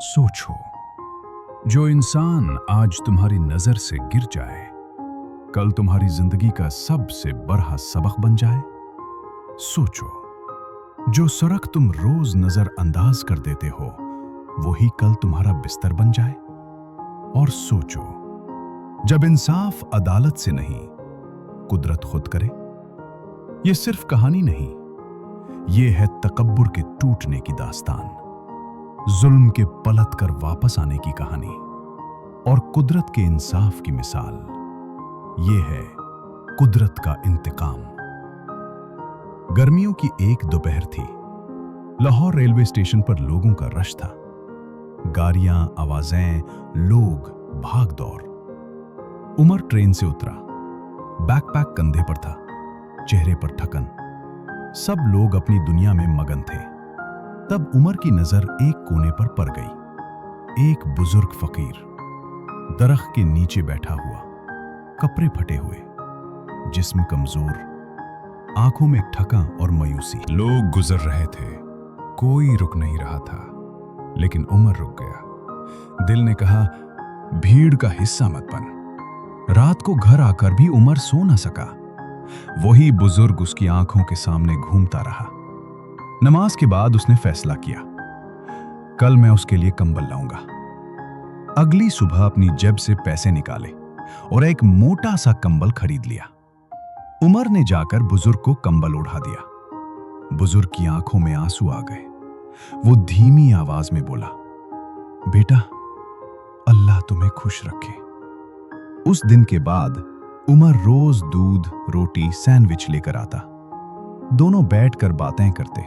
सोचो, जो इंसान आज तुम्हारी नजर से गिर जाए, कल तुम्हारी जिंदगी का सबसे बड़ा सबक बन जाए। सोचो, जो सड़क तुम रोज नजरअंदाज कर देते हो, वही कल तुम्हारा बिस्तर बन जाए। और सोचो, जब इंसाफ अदालत से नहीं, कुदरत खुद करे। ये सिर्फ कहानी नहीं, ये है तकब्बुर के टूटने की दास्तान, जुल्म के पलट कर वापस आने की कहानी और कुदरत के इंसाफ की मिसाल। ये है कुदरत का इंतकाम। गर्मियों की एक दोपहर थी। लाहौर रेलवे स्टेशन पर लोगों का रश था। गाड़ियां, आवाजें, लोग, भाग दौड़। उमर ट्रेन से उतरा। बैकपैक कंधे पर था, चेहरे पर थकन। सब लोग अपनी दुनिया में मगन थे। तब उमर की नजर एक कोने पर पड़ गई। एक बुजुर्ग फकीर दरख्त के नीचे बैठा हुआ, कपड़े फटे हुए, जिस्म कमजोर, आंखों में ठका और मायूसी। लोग गुजर रहे थे, कोई रुक नहीं रहा था, लेकिन उमर रुक गया। दिल ने कहा, भीड़ का हिस्सा मत बन। रात को घर आकर भी उमर सो न सका। वही बुजुर्ग उसकी आंखों के सामने घूमता रहा। नमाज के बाद उसने फैसला किया, कल मैं उसके लिए कंबल लाऊंगा। अगली सुबह अपनी जेब से पैसे निकाले और एक मोटा सा कंबल खरीद लिया। उमर ने जाकर बुजुर्ग को कंबल ओढ़ा दिया। बुजुर्ग की आंखों में आंसू आ गए। वो धीमी आवाज में बोला, बेटा, अल्लाह तुम्हें खुश रखे। उस दिन के बाद उमर रोज दूध, रोटी, सैंडविच लेकर आता। दोनों बैठकर बातें करते।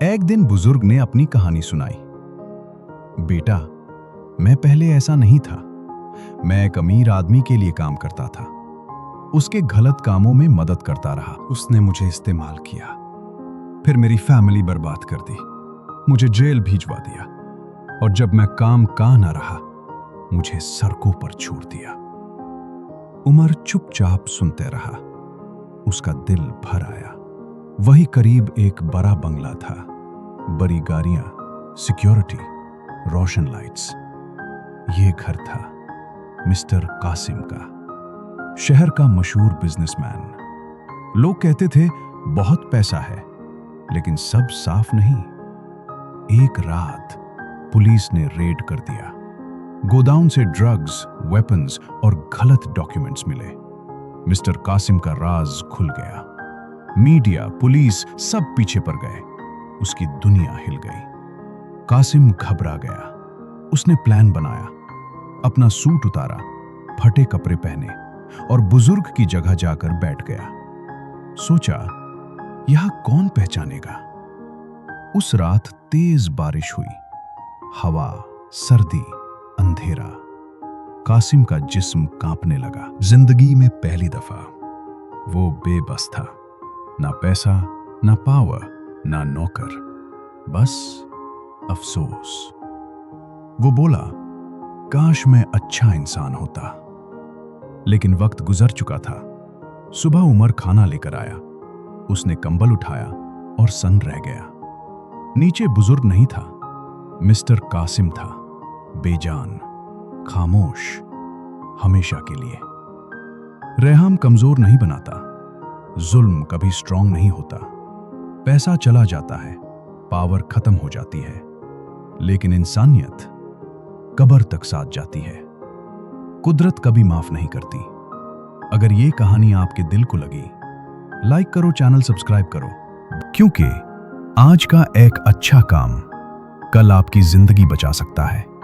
एक दिन बुजुर्ग ने अपनी कहानी सुनाई। बेटा, मैं पहले ऐसा नहीं था। मैं एक अमीर आदमी के लिए काम करता था। उसके गलत कामों में मदद करता रहा। उसने मुझे इस्तेमाल किया, फिर मेरी फैमिली बर्बाद कर दी, मुझे जेल भिजवा दिया, और जब मैं काम का न रहा, मुझे सड़कों पर छोड़ दिया। उमर चुपचाप सुनते रहा। उसका दिल भर आया। वही करीब एक बड़ा बंगला था, बड़ी गाड़ियां, सिक्योरिटी, रोशन लाइट्स। ये घर था मिस्टर कासिम का, शहर का मशहूर बिजनेसमैन। लोग कहते थे बहुत पैसा है, लेकिन सब साफ नहीं। एक रात पुलिस ने रेड कर दिया। गोदाउन से ड्रग्स, वेपन्स और गलत डॉक्यूमेंट्स मिले। मिस्टर कासिम का राज खुल गया। मीडिया, पुलिस सब पीछे पड़ गए। उसकी दुनिया हिल गई। कासिम घबरा गया। उसने प्लान बनाया। अपना सूट उतारा, फटे कपड़े पहने और बुजुर्ग की जगह जाकर बैठ गया। सोचा, यहां कौन पहचानेगा। उस रात तेज बारिश हुई। हवा, सर्दी, अंधेरा। कासिम का जिस्म कांपने लगा। जिंदगी में पहली दफा वो बेबस था। ना पैसा, ना पावर, ना नौकर, बस अफसोस। वो बोला, काश मैं अच्छा इंसान होता। लेकिन वक्त गुजर चुका था। सुबह उमर खाना लेकर आया। उसने कंबल उठाया और सन रह गया। नीचे बुजुर्ग नहीं था, मिस्टर कासिम था, बेजान, खामोश, हमेशा के लिए। रहम कमजोर नहीं बनाता, जुल्म कभी स्ट्रांग नहीं होता। पैसा चला जाता है, पावर खत्म हो जाती है, लेकिन इंसानियत कब्र तक साथ जाती है। कुदरत कभी माफ नहीं करती। अगर ये कहानी आपके दिल को लगी, लाइक करो, चैनल सब्सक्राइब करो, क्योंकि आज का एक अच्छा काम कल आपकी जिंदगी बचा सकता है।